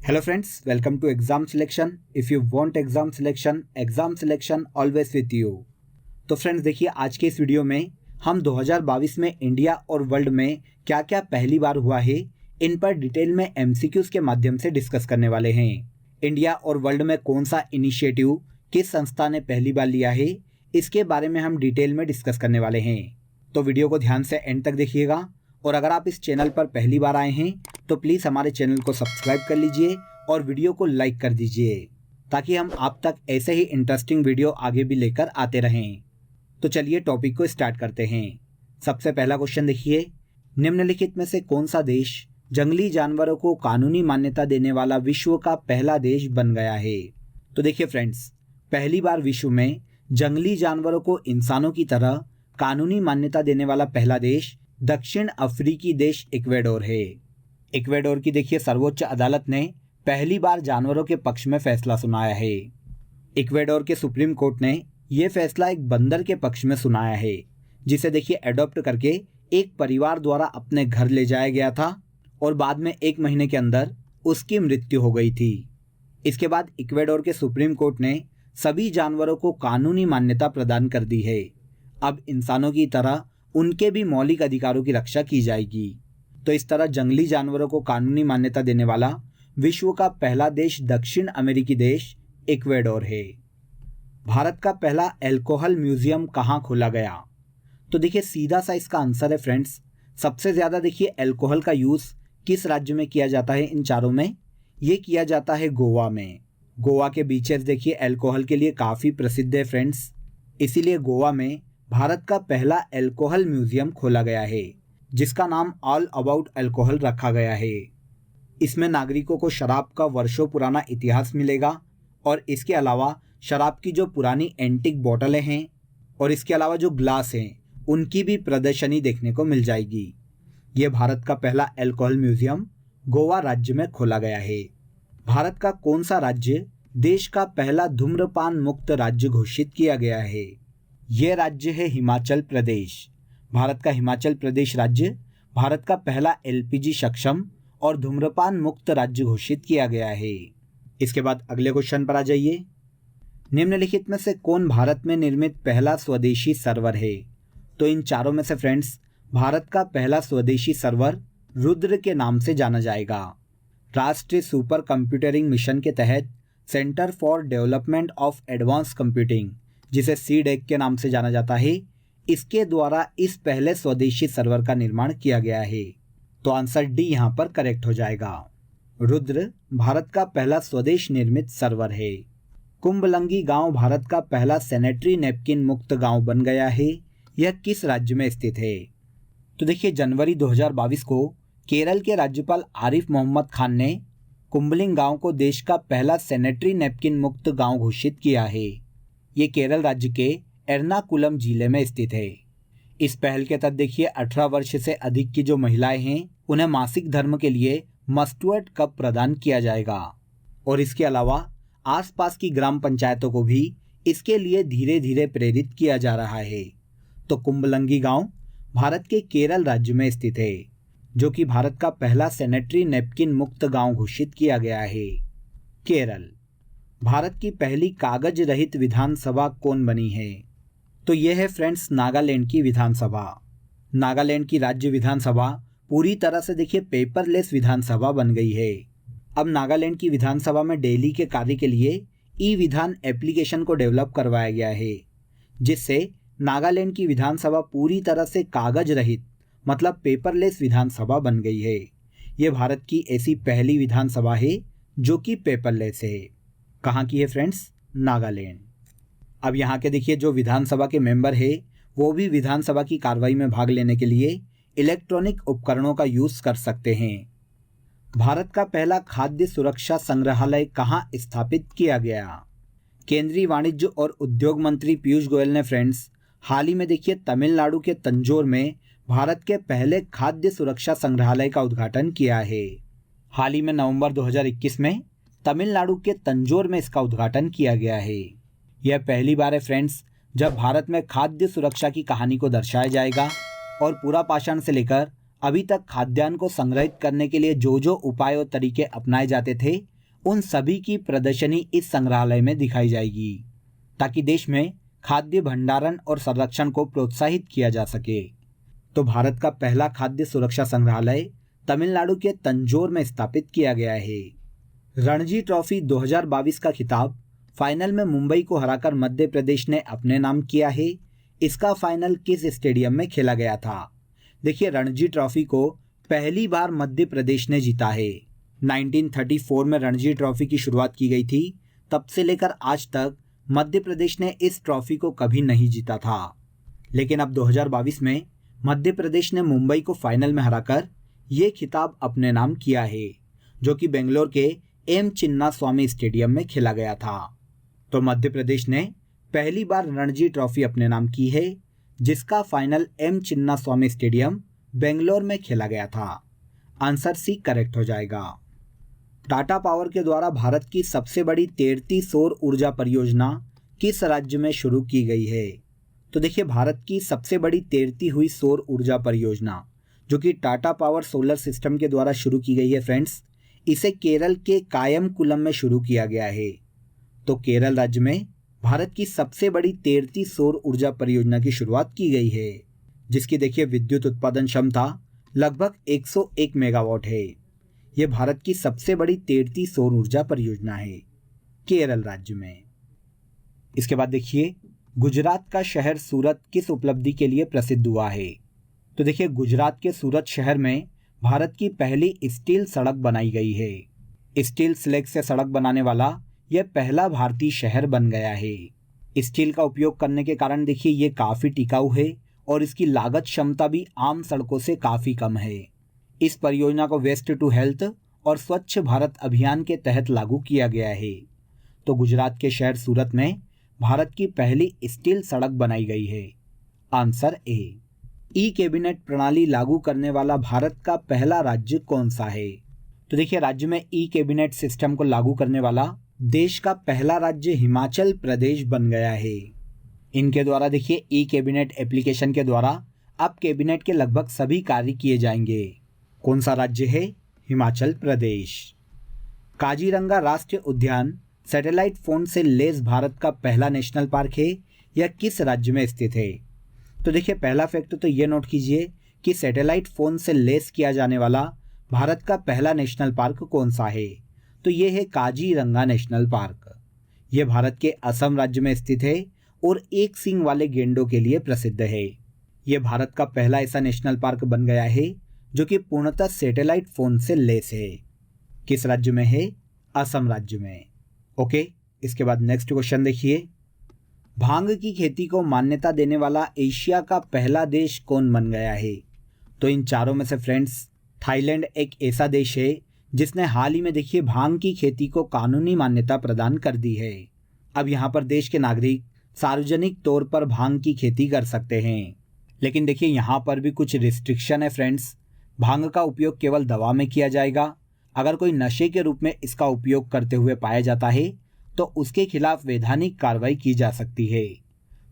Hello friends, welcome to exam selection. If you want exam selection always with you. तो friends देखिए आज के इस वीडियो में हम 2022 में इंडिया और वर्ल्ड में क्या क्या पहली बार हुआ है इन पर डिटेल में एमसीक्यूज के माध्यम से डिस्कस करने वाले हैं। इंडिया और वर्ल्ड में कौन सा इनिशिएटिव किस संस्था ने पहली बार लिया है इसके बारे में हम डिटेल में डिस्कस करने वाले हैं। तो वीडियो को ध्यान से एंड तक देखिएगा और अगर आप इस चैनल पर पहली बार आए हैं तो प्लीज़ हमारे चैनल को सब्सक्राइब कर लीजिए और वीडियो को लाइक कर दीजिए ताकि हम आप तक ऐसे ही इंटरेस्टिंग वीडियो आगे भी लेकर आते रहें। तो चलिए टॉपिक को स्टार्ट करते हैं। सबसे पहला क्वेश्चन देखिए, निम्नलिखित में से कौन सा देश जंगली जानवरों को कानूनी मान्यता देने वाला विश्व का पहला देश बन गया है। तो देखिए फ्रेंड्स, पहली बार विश्व में जंगली जानवरों को इंसानों की तरह कानूनी मान्यता देने वाला पहला देश दक्षिण अफ्रीकी देश इक्वेडोर है। इक्वेडोर की देखिए सर्वोच्च अदालत ने पहली बार जानवरों के पक्ष में फैसला सुनाया है। इक्वेडोर के सुप्रीम कोर्ट ने यह फैसला एक बंदर के पक्ष में सुनाया है जिसे देखिए एडॉप्ट करके एक परिवार द्वारा अपने घर ले जाया गया था और बाद में 1 महीने के अंदर उसकी मृत्यु हो गई थी। इसके बाद इक्वेडोर के सुप्रीम कोर्ट ने सभी जानवरों को कानूनी मान्यता प्रदान कर दी है। अब इंसानों की तरह उनके भी मौलिक अधिकारों की रक्षा की जाएगी। तो इस तरह जंगली जानवरों को कानूनी मान्यता देने वाला विश्व का पहला देश दक्षिण अमेरिकी देश इक्वेडोर है। भारत का पहला अल्कोहल म्यूजियम कहाँ खोला गया। तो देखिए सीधा सा इसका आंसर है फ्रेंड्स, सबसे ज़्यादा देखिए अल्कोहल का यूज़ किस राज्य में किया जाता है। इन चारों में ये किया जाता है गोवा में। गोवा के बीचेस देखिए अल्कोहल के लिए काफ़ी प्रसिद्ध है फ्रेंड्स, इसीलिए गोवा में भारत का पहला अल्कोहल म्यूजियम खोला गया है जिसका नाम ऑल अबाउट अल्कोहल रखा गया है। इसमें नागरिकों को शराब का वर्षों पुराना इतिहास मिलेगा और इसके अलावा शराब की जो पुरानी एंटीक बोतलें हैं और इसके अलावा जो ग्लास हैं उनकी भी प्रदर्शनी देखने को मिल जाएगी। ये भारत का पहला अल्कोहल म्यूजियम गोवा राज्य में खोला गया है। भारत का कौन सा राज्य देश का पहला धूम्रपान मुक्त राज्य घोषित किया गया है। ये राज्य है हिमाचल प्रदेश। भारत का हिमाचल प्रदेश राज्य भारत का पहला एलपीजी सक्षम और धूम्रपान मुक्त राज्य घोषित किया गया है। इसके बाद अगले क्वेश्चन पर आ जाइए, निम्नलिखित में से कौन भारत में निर्मित पहला स्वदेशी सर्वर है। तो इन चारों में से फ्रेंड्स भारत का पहला स्वदेशी सर्वर रुद्र के नाम से जाना जाएगा। राष्ट्रीय सुपर कंप्यूटिंग मिशन के तहत centre for development of advance computing, जिसे सीडेक के नाम से जाना जाता है, इसके द्वारा इस पहले स्वदेशी सर्वर का निर्माण किया गया है। तो आंसर डी यहाँ पर करेक्ट हो जाएगा। रुद्र भारत का पहला स्वदेश निर्मित सर्वर है। कुंभलंगी गांव भारत का पहला सैनिटरी नैपकिन मुक्त गांव बन गया है। यह किस राज्य में स्थित है। तो देखिए जनवरी 2022 को केरल के राज्यपाल आरिफ मोहम्मद खान ने कुंभलिंग गांव को देश का पहला सैनिटरी नैपकिन मुक्त गांव घोषित किया है। ये केरल राज्य के एर्नाकुलम जिले में स्थित है। इस पहल के तहत देखिए 18 वर्ष से अधिक की जो महिलाएं हैं उन्हें मासिक धर्म के लिए मस्टर्ड कप प्रदान किया जाएगा और इसके अलावा आसपास की ग्राम पंचायतों को भी इसके लिए धीरे धीरे प्रेरित किया जा रहा है। तो कुंभलंगी गांव भारत के केरल राज्य में स्थित है जो कि भारत का पहला सैनिटरी नैपकिन मुक्त गांव घोषित किया गया है। केरल। भारत की पहली कागज रहित विधानसभा कौन बनी है। तो यह है फ्रेंड्स नागालैंड की विधानसभा। नागालैंड की राज्य विधानसभा पूरी तरह से देखिए पेपरलेस विधानसभा बन गई है। अब नागालैंड की विधानसभा में डेली के कार्य के लिए ई विधान एप्लीकेशन को डेवलप करवाया गया है जिससे नागालैंड की विधानसभा पूरी तरह से कागज रहित मतलब पेपरलेस विधानसभा बन गई है। ये भारत की ऐसी पहली विधानसभा है जो कि पेपरलेस है। कहाँ की है फ्रेंड्स, नागालैंड। अब यहाँ के देखिए जो विधानसभा के मेंबर है वो भी विधानसभा की कार्रवाई में भाग लेने के लिए इलेक्ट्रॉनिक उपकरणों का यूज़ कर सकते हैं। भारत का पहला खाद्य सुरक्षा संग्रहालय कहाँ स्थापित किया गया। केंद्रीय वाणिज्य और उद्योग मंत्री पीयूष गोयल ने फ्रेंड्स हाल ही में देखिए तमिलनाडु के तंजौर में भारत के पहले खाद्य सुरक्षा संग्रहालय का उद्घाटन किया है। हाल ही में नवंबर 2021 में तमिलनाडु के तंजौर में इसका उद्घाटन किया गया है। यह पहली बार है फ्रेंड्स जब भारत में खाद्य सुरक्षा की कहानी को दर्शाया जाएगा और पूरा पाषाण से लेकर अभी तक खाद्यान्न को संग्रहित करने के लिए जो जो उपाय और तरीके अपनाए जाते थे, उन सभी की प्रदर्शनी इस संग्रहालय में दिखाई जाएगी, ताकि देश में खाद्य भंडारण और संरक्षण को प्रोत्साहित किया जा सके। तो भारत का पहला खाद्य सुरक्षा संग्रहालय तमिलनाडु के तंजौर में स्थापित किया गया है। रणजी ट्रॉफी 2022 का खिताब फाइनल में मुंबई को हराकर मध्य प्रदेश ने अपने नाम किया है। इसका फाइनल किस स्टेडियम में खेला गया था? देखिए, रणजी ट्रॉफी को पहली बार मध्य प्रदेश ने जीता है। 1934 में रणजी ट्रॉफी की शुरुआत की गई थी। तब से लेकर आज तक मध्य प्रदेश ने इस ट्रॉफी को कभी नहीं जीता था। लेकिन अब 2022 में मध्य प्रदेश ने मुंबई को फाइनल में हराकर ये खिताब अपने नाम किया है, जो कि बेंगलोर के एम चिन्नास्वामी स्टेडियम में खेला गया था। तो मध्य प्रदेश ने पहली बार रणजी ट्रॉफी अपने नाम की है, जिसका final M Chinnaswamy stadium Bangalore में खेला गया था। आंसर सी करेक्ट हो जाएगा। टाटा पावर के द्वारा भारत की सबसे बड़ी तैरती सौर ऊर्जा परियोजना किस राज्य में शुरू की गई है? तो देखिए, भारत की सबसे बड़ी तैरती हुई सौर ऊर्जा परियोजना जो कि टाटा पावर सोलर सिस्टम के द्वारा शुरू की गई है फ्रेंड्स, इसे केरल के कायमकुलम में शुरू किया गया है। तो केरल राज्य में भारत की सबसे बड़ी तैरती सौर ऊर्जा परियोजना की शुरुआत की गई है, जिसकी देखिए विद्युत उत्पादन क्षमता लगभग 101 मेगावाट है। यह भारत की सबसे बड़ी तैरती सौर ऊर्जा परियोजना है केरल राज्य में। इसके बाद देखिए, गुजरात का शहर सूरत किस उपलब्धि के लिए प्रसिद्ध हुआ है? तो देखिए, गुजरात के सूरत शहर में भारत की पहली स्टील सड़क बनाई गई है। स्टील स्लैग से सड़क बनाने वाला यह पहला भारतीय शहर बन गया है। स्टील का उपयोग करने के कारण देखिए ये काफ़ी टिकाऊ है और इसकी लागत क्षमता भी आम सड़कों से काफ़ी कम है। इस परियोजना को वेस्ट टू हेल्थ और स्वच्छ भारत अभियान के तहत लागू किया गया है। तो गुजरात के शहर सूरत में भारत की पहली स्टील सड़क बनाई गई है। Answer A. ई कैबिनेट प्रणाली लागू करने वाला भारत का पहला राज्य कौन सा है? तो देखिए, राज्य में ई कैबिनेट सिस्टम को लागू करने वाला देश का पहला राज्य हिमाचल प्रदेश बन गया है। इनके द्वारा देखिए ई कैबिनेट एप्लीकेशन के द्वारा अब कैबिनेट के लगभग सभी कार्य किए जाएंगे। कौन सा राज्य है? हिमाचल प्रदेश। काजीरंगा राष्ट्रीय उद्यान सैटेलाइट फोन से लैस भारत का पहला नेशनल पार्क है। यह किस राज्य में स्थित है? तो देखिए, पहला फैक्ट तो ये नोट कीजिए कि सैटेलाइट फोन से लैस किया जाने वाला भारत का पहला नेशनल पार्क कौन सा है? तो ये है काजीरंगा नेशनल पार्क। यह भारत के असम राज्य में स्थित है और एक सींग वाले गेंडों के लिए प्रसिद्ध है। यह भारत का पहला ऐसा नेशनल पार्क बन गया है जो कि पूर्णतः सैटेलाइट फोन से लैस है। किस राज्य में है? असम राज्य में। ओके, इसके बाद नेक्स्ट क्वेश्चन देखिए, भांग की खेती को मान्यता देने वाला एशिया का पहला देश कौन बन गया है? तो इन चारों में से फ्रेंड्स, थाईलैंड एक ऐसा देश है जिसने हाल ही में देखिए भांग की खेती को कानूनी मान्यता प्रदान कर दी है। अब यहाँ पर देश के नागरिक सार्वजनिक तौर पर भांग की खेती कर सकते हैं, लेकिन देखिए यहाँ पर भी कुछ रिस्ट्रिक्शन है फ्रेंड्स। भांग का उपयोग केवल दवा में किया जाएगा। अगर कोई नशे के रूप में इसका उपयोग करते हुए पाया जाता है तो उसके खिलाफ वैधानिक कार्रवाई की जा सकती है।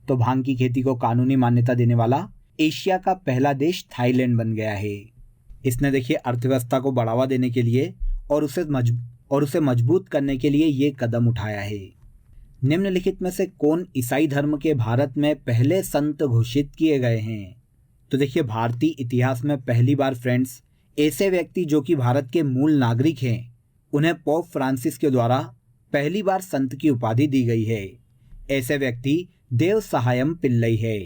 तो भांग की खेती को कानूनी मान्यता देने वाला एशिया का पहला देश थाईलैंड बन गया है। इसने देखिए अर्थव्यवस्था को बढ़ावा देने के लिए और उसे मजबूत करने के लिए ये कदम उठाया है। निम्नलिखित में से कौन ईसाई धर्म के भारत में पहले संत घोषित किए गए हैं? तो देखिए, भारतीय इतिहास में पहली बार फ्रेंड्स ऐसे व्यक्ति जो कि भारत के मूल नागरिक हैं, उन्हें पोप फ्रांसिस के द्वारा पहली बार संत की उपाधि दी गई है। ऐसे व्यक्ति देव सहायम पिल्लई है।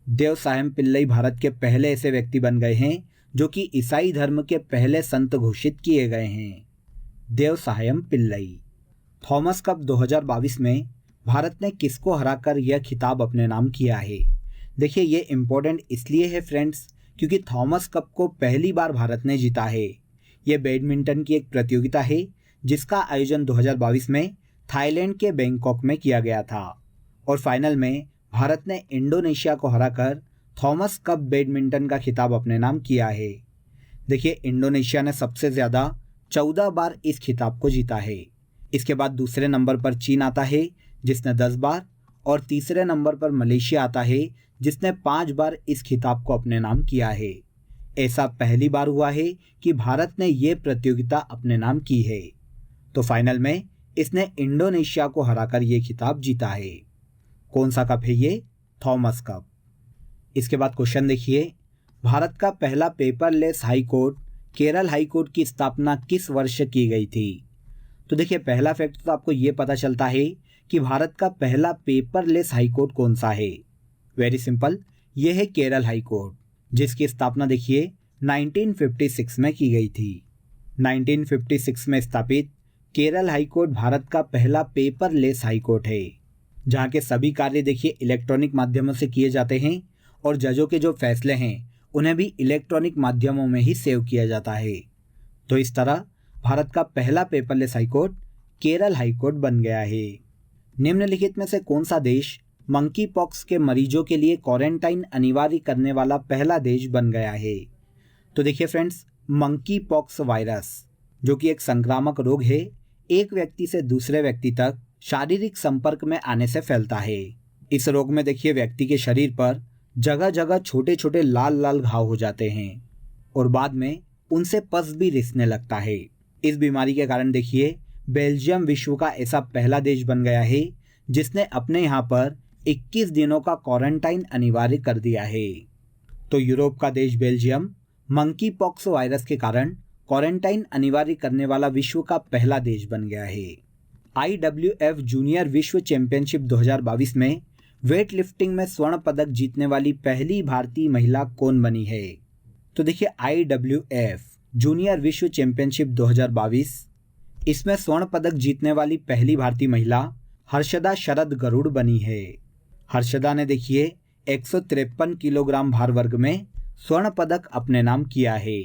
देव सहायम पिल्लई भारत के पहले ऐसे व्यक्ति बन गए हैं जो कि ईसाई धर्म के पहले संत घोषित किए गए हैं। देव सहायम पिल्लई। थॉमस कप 2022 में भारत ने किसको हराकर यह खिताब अपने नाम किया है? देखिए, ये इम्पोर्टेंट इसलिए है फ्रेंड्स क्योंकि थॉमस कप को पहली बार भारत ने जीता है। यह बैडमिंटन की एक प्रतियोगिता है जिसका आयोजन 2022 में थाईलैंड के बैंकॉक में किया गया था और फाइनल में भारत ने इंडोनेशिया को हराकर थॉमस कप बैडमिंटन का खिताब अपने नाम किया है। देखिए, इंडोनेशिया ने सबसे ज़्यादा 14 बार इस खिताब को जीता है। इसके बाद दूसरे नंबर पर चीन आता है जिसने 10 बार और तीसरे नंबर पर मलेशिया आता है जिसने 5 बार इस खिताब को अपने नाम किया है। ऐसा पहली बार हुआ है कि भारत ने ये प्रतियोगिता अपने नाम की है। तो फाइनल में इसने इंडोनेशिया को हराकर ये खिताब जीता है। कौन सा कप है ये? Thomas cup. इसके बाद क्वेश्चन देखिए, भारत का पहला paperless high court Kerala high court की स्थापना किस वर्ष की गई थी? तो देखिए, पहला फैक्ट तो आपको ये पता चलता है कि भारत का पहला पेपरलेस हाई कोर्ट कौन सा है। वेरी सिंपल, ये है केरल हाई कोर्ट, जिसकी स्थापना देखिए 1956 में की गई थी। 1956 में स्थापित केरल हाई कोर्ट भारत का पहला पेपरलेस हाई कोर्ट है, जहाँ के सभी कार्य देखिए इलेक्ट्रॉनिक माध्यमों से किए जाते हैं और जजों के जो फैसले हैं उन्हें भी इलेक्ट्रॉनिक माध्यमों में ही सेव किया जाता है। तो इस तरह भारत का पहला paperless high court Kerala high court बन गया है। निम्नलिखित में से कौन सा देश मंकी पॉक्स के मरीजों के लिए क्वारंटाइन अनिवार्य करने वाला पहला देश बन गया है? तो देखिए फ्रेंड्स, मंकी पॉक्स वायरस जो कि एक संक्रामक रोग है, एक व्यक्ति से दूसरे व्यक्ति तक शारीरिक संपर्क में आने से फैलता है। इस रोग में देखिए व्यक्ति के शरीर पर जगह जगह छोटे छोटे लाल लाल घाव हो जाते हैं और बाद में उनसे पस भी रिसने लगता है। इस बीमारी के कारण देखिए बेल्जियम विश्व का ऐसा पहला देश बन गया है जिसने अपने यहाँ पर 21 दिनों का क्वारंटाइन अनिवार्य कर दिया है। तो यूरोप का देश बेल्जियम मंकी पॉक्स वायरस के कारण क्वारंटाइन अनिवार्य करने वाला विश्व का पहला देश बन गया है। IWF जूनियर विश्व चैंपियनशिप 2022 में वेट लिफ्टिंग में स्वर्ण पदक जीतने वाली पहली भारतीय महिला कौन बनी है? तो देखिए, IWF जूनियर विश्व चैंपियनशिप 2022, इसमें स्वर्ण पदक जीतने वाली पहली भारतीय महिला हर्षदा शरद गरुड़ बनी है। हर्षदा ने देखिए 153 किलोग्राम भार वर्ग में स्वर्ण पदक अपने नाम किया है।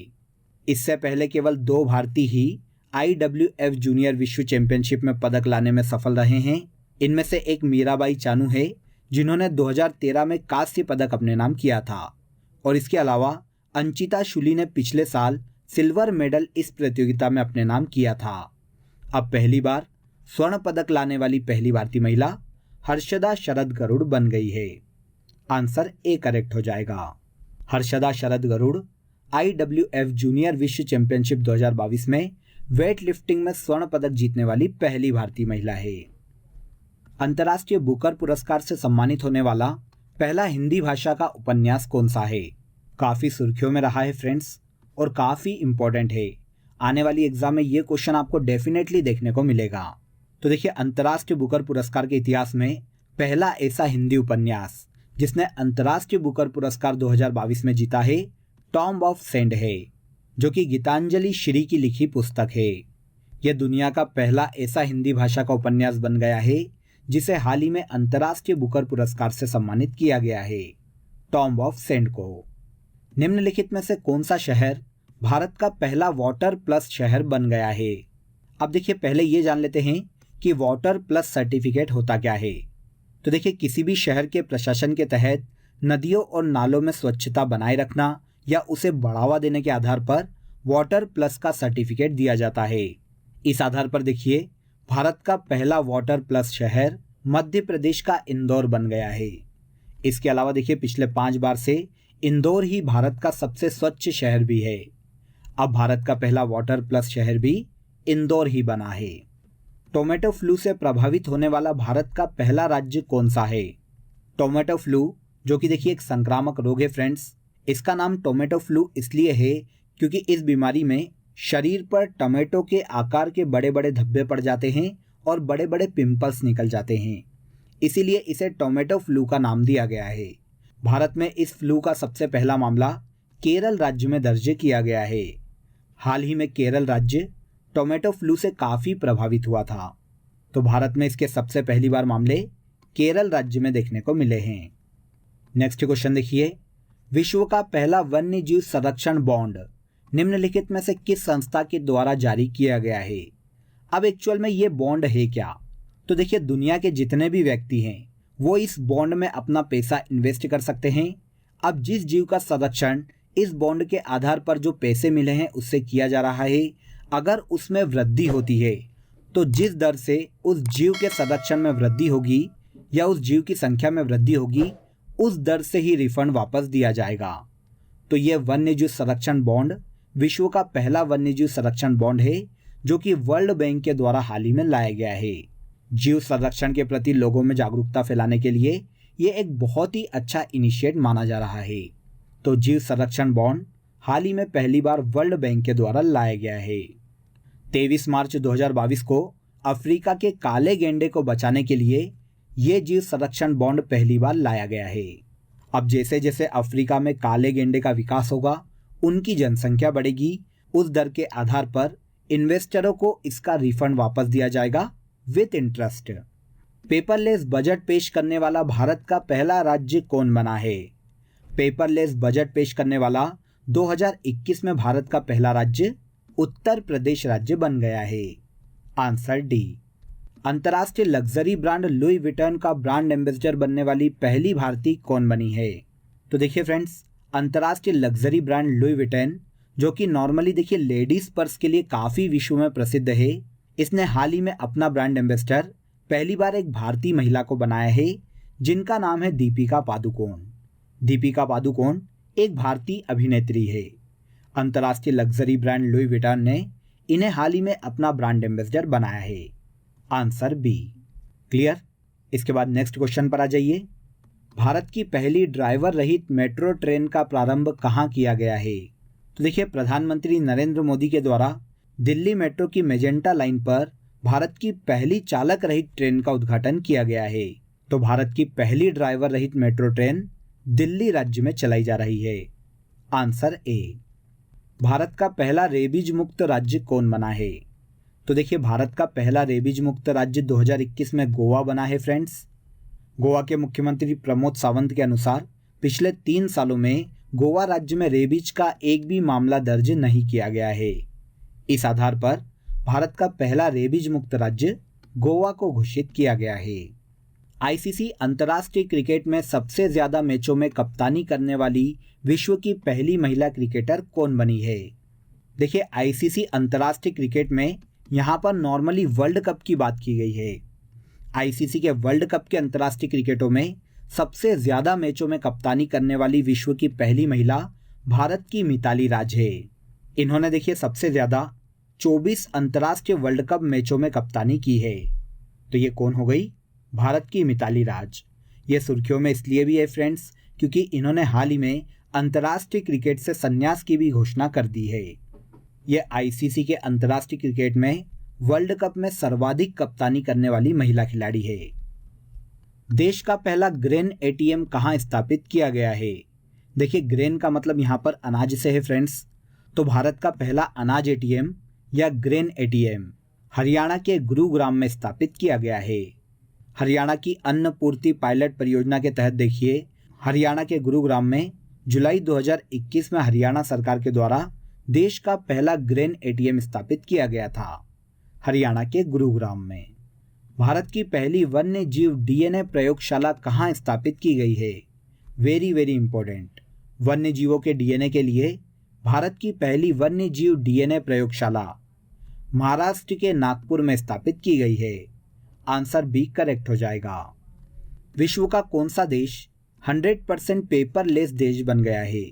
इससे पहले केवल 2 भारतीय ही IWF जूनियर विश्व चैंपियनशिप में पदक लाने में सफल रहे हैं। इनमें से एक मीराबाई चानू है, जिन्होंने 2013 में कांस्य पदक अपने नाम किया था, और इसके अलावा अंचिता शुली ने पिछले साल सिल्वर मेडल इस प्रतियोगिता में अपने नाम किया था। अब पहली बार स्वर्ण पदक लाने वाली पहली भारतीय महिला हर्षदा शरद गरुड़ बन गई है। आंसर ए करेक्ट हो जाएगा। हर्षदा शरद गरुड़ IWF जूनियर विश्व चैंपियनशिप 2022 में वेट लिफ्टिंग में स्वर्ण पदक जीतने वाली पहली भारतीय महिला है। अंतर्राष्ट्रीय बुकर पुरस्कार से सम्मानित होने वाला पहला हिंदी भाषा का उपन्यास कौन सा है? काफ़ी सुर्खियों में रहा है फ्रेंड्स और काफ़ी इंपॉर्टेंट है। आने वाली एग्जाम में ये क्वेश्चन आपको डेफिनेटली देखने को मिलेगा। तो देखिए, अंतर्राष्ट्रीय बुकर पुरस्कार के इतिहास में पहला ऐसा हिंदी उपन्यास जिसने अंतर्राष्ट्रीय बुकर पुरस्कार 2022 में जीता है, टॉम्ब ऑफ सेंड है, जो कि गीतांजलि श्री की लिखी पुस्तक है। यह दुनिया का पहला ऐसा हिंदी भाषा का उपन्यास बन गया है जिसे हाल ही में अंतर्राष्ट्रीय बुकर पुरस्कार से सम्मानित किया गया है, टॉम्ब ऑफ सेंड को। निम्नलिखित में से कौन सा शहर भारत का पहला वाटर प्लस शहर बन गया है? अब देखिए, पहले ये जान लेते हैं कि वाटर प्लस सर्टिफिकेट होता क्या है। तो देखिए, किसी भी शहर के प्रशासन के तहत नदियों और नालों में स्वच्छता बनाए रखना या उसे बढ़ावा देने के आधार पर वाटर प्लस का सर्टिफिकेट दिया जाता है। इस आधार पर देखिए, भारत का पहला वाटर प्लस शहर मध्य प्रदेश का इंदौर बन गया है। इसके अलावा देखिए, पिछले 5 बार से इंदौर ही भारत का सबसे स्वच्छ शहर भी है। अब भारत का पहला वाटर प्लस शहर भी इंदौर ही बना है। टोमेटो फ्लू से प्रभावित होने वाला भारत का पहला राज्य कौन सा है? टोमेटो फ्लू, जो कि देखिए एक संक्रामक रोग है फ्रेंड्स, इसका नाम टोमेटो फ्लू इसलिए है क्योंकि इस बीमारी में शरीर पर टमाटो के आकार के बड़े बड़े धब्बे पड़ जाते हैं और बड़े बड़े पिंपल्स निकल जाते हैं, इसीलिए इसे टोमेटो फ्लू का नाम दिया गया है। भारत में इस फ्लू का सबसे पहला मामला केरल राज्य में दर्ज किया गया है। हाल ही में केरल राज्य टोमेटो फ्लू से काफ़ी प्रभावित हुआ था, तो भारत में इसके सबसे पहली बार मामले केरल राज्य में देखने को मिले हैं। नेक्स्ट क्वेश्चन देखिए, विश्व का पहला वन्य जीव संरक्षण बॉन्ड निम्नलिखित में से किस संस्था के द्वारा जारी किया गया है? अब एक्चुअल में ये बॉन्ड है क्या? तो देखिए, दुनिया के जितने भी व्यक्ति हैं वो इस बॉन्ड में अपना पैसा इन्वेस्ट कर सकते हैं। अब जिस जीव का संरक्षण इस बॉन्ड के आधार पर जो पैसे मिले हैं उससे किया जा रहा है, अगर उसमें वृद्धि होती है तो जिस दर से उस जीव के संरक्षण में वृद्धि होगी या उस जीव की संख्या में वृद्धि होगी, उस दर से ही रिफंड वापस दिया जाएगा। तो ये वन्यजीव संरक्षण बॉन्ड विश्व का पहला वन्यजीव संरक्षण बॉन्ड है जो कि वर्ल्ड बैंक के द्वारा हाल ही में लाया गया है। जीव संरक्षण के प्रति लोगों में जागरूकता फैलाने के लिए ये एक बहुत ही अच्छा इनिशिएट माना जा रहा है। तो जीव संरक्षण बॉन्ड हाल ही में पहली बार वर्ल्ड बैंक के द्वारा लाया गया है। 23 मार्च 2022 को अफ्रीका के काले गेंडे को बचाने के लिए ये जीव संरक्षण बॉन्ड पहली बार लाया गया है। अब जैसे जैसे अफ्रीका में काले गेंडे का विकास होगा, उनकी जनसंख्या बढ़ेगी, उस दर के आधार पर इन्वेस्टरों को इसका रिफंड वापस दिया जाएगा विथ इंटरेस्ट। पेपरलेस बजट पेश करने वाला भारत का पहला राज्य कौन बना है? पेपरलेस बजट पेश करने वाला 2021 में भारत का पहला राज्य उत्तर प्रदेश राज्य बन गया है। Answer D. अंतर्राष्ट्रीय लग्जरी ब्रांड लुई विटन का ब्रांड एम्बेसडर बनने वाली पहली भारतीय कौन बनी है? तो देखिए फ्रेंड्स, अंतर्राष्ट्रीय लग्जरी ब्रांड लुई विटन जो कि नॉर्मली देखिए लेडीज पर्स के लिए काफ़ी विश्व में प्रसिद्ध है, इसने हाल ही में अपना ब्रांड एम्बेसडर पहली बार एक भारतीय महिला को बनाया है जिनका नाम है दीपिका पादुकोण। दीपिका पादुकोण एक भारतीय अभिनेत्री है। अंतर्राष्ट्रीय लग्जरी ब्रांड लुई विटन ने इन्हें हाल ही में अपना ब्रांड एम्बेसडर बनाया है। Answer B. क्लियर? इसके बाद नेक्स्ट क्वेश्चन पर आ जाइए। भारत की पहली ड्राइवर रहित मेट्रो ट्रेन का प्रारंभ कहाँ किया गया है? तो देखिए, प्रधानमंत्री नरेंद्र मोदी के द्वारा दिल्ली मेट्रो की मेजेंटा लाइन पर भारत की पहली चालक रहित ट्रेन का उद्घाटन किया गया है। तो भारत की पहली ड्राइवर रहित मेट्रो ट्रेन दिल्ली राज्य में चलाई जा रही है। Answer A. भारत का पहला रेबीज मुक्त राज्य कौन बना है? तो देखिए, भारत का पहला रेबीज मुक्त राज्य 2021 में गोवा बना है फ्रेंड्स। गोवा के मुख्यमंत्री प्रमोद सावंत के अनुसार पिछले 3 सालों में गोवा राज्य में रेबीज का एक भी मामला दर्ज नहीं किया गया है। इस आधार पर भारत का पहला रेबीज मुक्त राज्य गोवा को घोषित किया गया है। आईसीसी अंतर्राष्ट्रीय क्रिकेट में सबसे ज्यादा मैचों में कप्तानी करने वाली विश्व की पहली महिला क्रिकेटर कौन बनी है? देखिए, आईसीसी अंतर्राष्ट्रीय क्रिकेट में यहाँ पर नॉर्मली वर्ल्ड कप की बात की गई है। आईसीसी के वर्ल्ड कप के अंतर्राष्ट्रीय क्रिकेटों में सबसे ज्यादा मैचों में कप्तानी करने वाली विश्व की पहली महिला भारत की मिताली राज है। इन्होंने देखिए सबसे ज्यादा 24 अंतर्राष्ट्रीय वर्ल्ड कप मैचों में कप्तानी की है। तो ये कौन हो गई? भारत की मिताली राज। ये सुर्खियों में इसलिए भी है फ्रेंड्स क्योंकि इन्होंने हाल ही में अंतर्राष्ट्रीय क्रिकेट से संन्यास की भी घोषणा कर दी है। ये आईसीसी के अंतर्राष्ट्रीय क्रिकेट में वर्ल्ड कप में सर्वाधिक कप्तानी करने वाली महिला खिलाड़ी है। देश का पहला ग्रेन एटीएम कहाँ स्थापित किया गया है? देखिए, ग्रेन का मतलब यहाँ पर अनाज से है फ्रेंड्स। तो भारत का पहला अनाज एटीएम या ग्रेन एटीएम हरियाणा के गुरुग्राम में स्थापित किया गया है। हरियाणा की अन्न पूर्ति पायलट परियोजना के तहत देखिए, हरियाणा के गुरुग्राम में जुलाई 2021 में हरियाणा सरकार के द्वारा देश का पहला ग्रेन एटीएम स्थापित किया गया था। हरियाणा के गुरुग्राम में। भारत की पहली वन्य जीव डीएनए प्रयोगशाला कहाँ स्थापित की गई है? Very very important. वन्य जीवों के डीएनए के लिए भारत की पहली वन्य जीव डीएनए प्रयोगशाला महाराष्ट्र के नागपुर में स्थापित की गई है। आंसर बी करेक्ट हो जाएगा। विश्व का कौन सा देश 100% पेपरलेस देश बन गया है?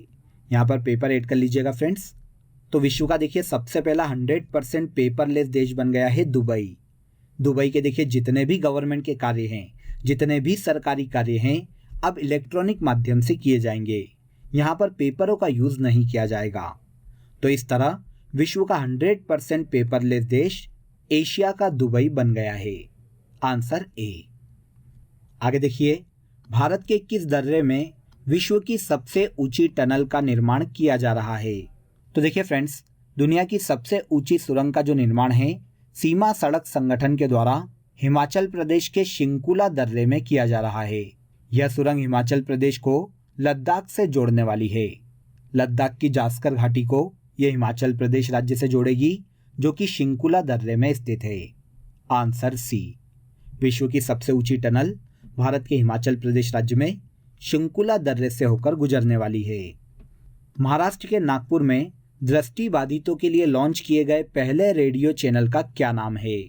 यहाँ पर पेपर ऐड कर लीजिएगा फ्रेंड्स। तो विश्व का देखिए सबसे पहला 100% पेपरलेस देश बन गया है दुबई। दुबई के देखिए जितने भी गवर्नमेंट के कार्य हैं, जितने भी सरकारी कार्य हैं, अब इलेक्ट्रॉनिक माध्यम से किए जाएंगे। यहाँ पर पेपरों का यूज नहीं किया जाएगा। तो इस तरह विश्व का 100% पेपरलेस देश एशिया का दुबई बन गया है। Answer A. आगे देखिए, भारत के किस दर्रे में विश्व की सबसे ऊंची टनल का निर्माण किया जा रहा है? तो देखिए फ्रेंड्स, दुनिया की सबसे ऊंची सुरंग का जो निर्माण है सीमा सड़क संगठन के द्वारा हिमाचल प्रदेश के शिंकुला दर्रे में किया जा रहा है। यह सुरंग हिमाचल प्रदेश को लद्दाख से जोड़ने वाली है। लद्दाख की जास्कर घाटी को यह हिमाचल प्रदेश राज्य से जोड़ेगी जो कि शिंकुला दर्रे में स्थित है। Answer C. विश्व की सबसे ऊंची टनल भारत के हिमाचल प्रदेश राज्य में शिंकुला दर्रे से होकर गुजरने वाली है। महाराष्ट्र के नागपुर में दृष्टिबाधितों के लिए लॉन्च किए गए पहले रेडियो चैनल का क्या नाम है?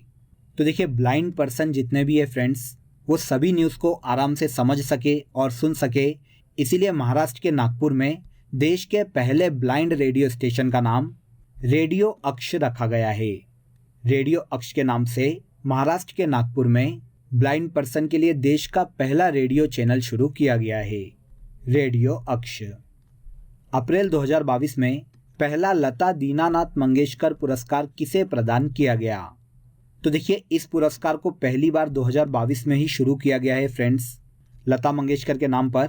तो देखिए, ब्लाइंड पर्सन जितने भी है फ्रेंड्स, वो सभी न्यूज़ को आराम से समझ सके और सुन सके, इसीलिए महाराष्ट्र के नागपुर में देश के पहले ब्लाइंड रेडियो स्टेशन का नाम रेडियो अक्ष रखा गया है। रेडियो अक्ष के नाम से महाराष्ट्र के नागपुर में ब्लाइंड पर्सन के लिए देश का पहला रेडियो चैनल शुरू किया गया है, रेडियो अक्ष। अप्रैल 2022 में पहला लता दीनानाथ मंगेशकर पुरस्कार किसे प्रदान किया गया? तो देखिए, इस पुरस्कार को पहली बार 2022 में ही शुरू किया गया है फ्रेंड्स। लता मंगेशकर के नाम पर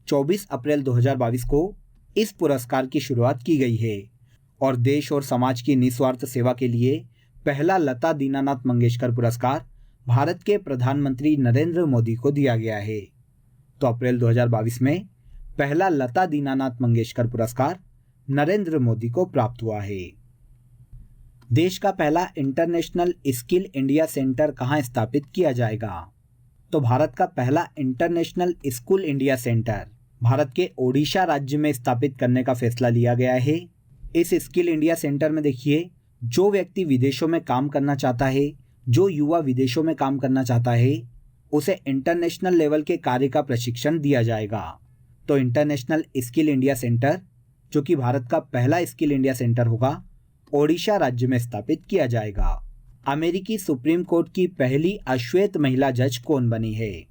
24 अप्रैल 2022 को इस पुरस्कार की शुरुआत की गई है और देश और समाज की निस्वार्थ सेवा के लिए पहला लता दीनानाथ मंगेशकर पुरस्कार भारत के प्रधानमंत्री नरेंद्र मोदी को दिया गया है। तो अप्रैल 2022 में पहला लता दीनानाथ मंगेशकर पुरस्कार नरेंद्र मोदी को प्राप्त हुआ है। देश का पहला इंटरनेशनल स्किल इंडिया सेंटर कहां स्थापित किया जाएगा? तो भारत का पहला international skill India centre Bharat के ओडिशा राज्य में स्थापित करने का फैसला लिया गया है। इस स्किल इंडिया सेंटर में देखिए, जो व्यक्ति विदेशों में काम करना चाहता है, जो युवा विदेशों में काम करना चाहता है, उसे इंटरनेशनल लेवल के कार्य का प्रशिक्षण दिया जाएगा। तो इंटरनेशनल स्किल इंडिया सेंटर, जो कि भारत का पहला स्किल इंडिया सेंटर होगा, ओडिशा राज्य में स्थापित किया जाएगा। अमेरिकी सुप्रीम कोर्ट की पहली अश्वेत महिला जज कौन बनी है?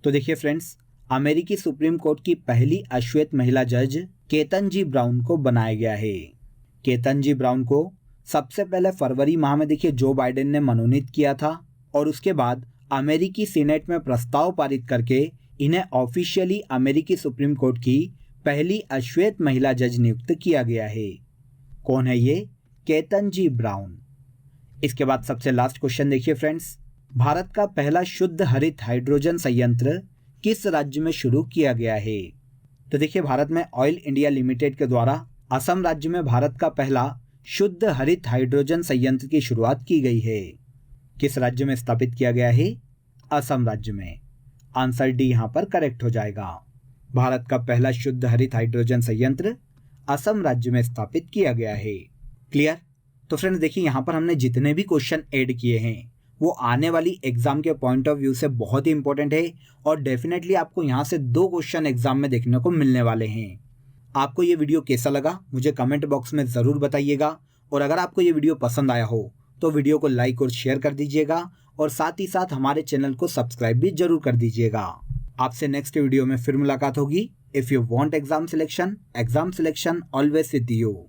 तो देखिए फ्रेंड्स, अमेरिकी सुप्रीम कोर्ट की पहली अश्वेत महिला जज केतन-जी ब्राउन को बनाया गया है। केतन-जी ब्राउन को सबसे पहले फरवरी माह में देखिए जो बाइडेन ने मनोनीत किया था और उसके बाद अमेरिकी सीनेट में प्रस्ताव पारित करके इन्हें ऑफिशियली अमेरिकी सुप्रीम कोर्ट की पहली अश्वेत महिला जज नियुक्त किया गया है। कौन है ये? केतन-जी ब्राउन। इसके बाद सबसे लास्ट क्वेश्चन देखिए फ्रेंड्स, भारत का पहला शुद्ध हरित हाइड्रोजन संयंत्र किस राज्य में शुरू किया गया है? तो देखिए, भारत में ऑयल इंडिया लिमिटेड के द्वारा असम राज्य में भारत का पहला शुद्ध हरित हाइड्रोजन संयंत्र की शुरुआत की गई है। किस राज्य में स्थापित किया गया है? असम राज्य में। आंसर डी यहां पर करेक्ट हो जाएगा। भारत का पहला शुद्ध हरित हाइड्रोजन संयंत्र असम राज्य में स्थापित किया गया है। क्लियर? तो फ्रेंड्स देखिए, यहाँ पर हमने जितने भी क्वेश्चन ऐड किए हैं वो आने वाली एग्जाम के पॉइंट ऑफ व्यू से बहुत ही इंपॉर्टेंट है और डेफिनेटली आपको यहाँ से 2 क्वेश्चन एग्जाम में देखने को मिलने वाले हैं। आपको ये वीडियो कैसा लगा मुझे कमेंट बॉक्स में ज़रूर बताइएगा और अगर आपको ये वीडियो पसंद आया हो तो वीडियो को लाइक और शेयर कर दीजिएगा और साथ ही साथ हमारे चैनल को सब्सक्राइब भी जरूर कर दीजिएगा। आपसे नेक्स्ट वीडियो में फिर मुलाकात होगी। If you want exam selection always with you.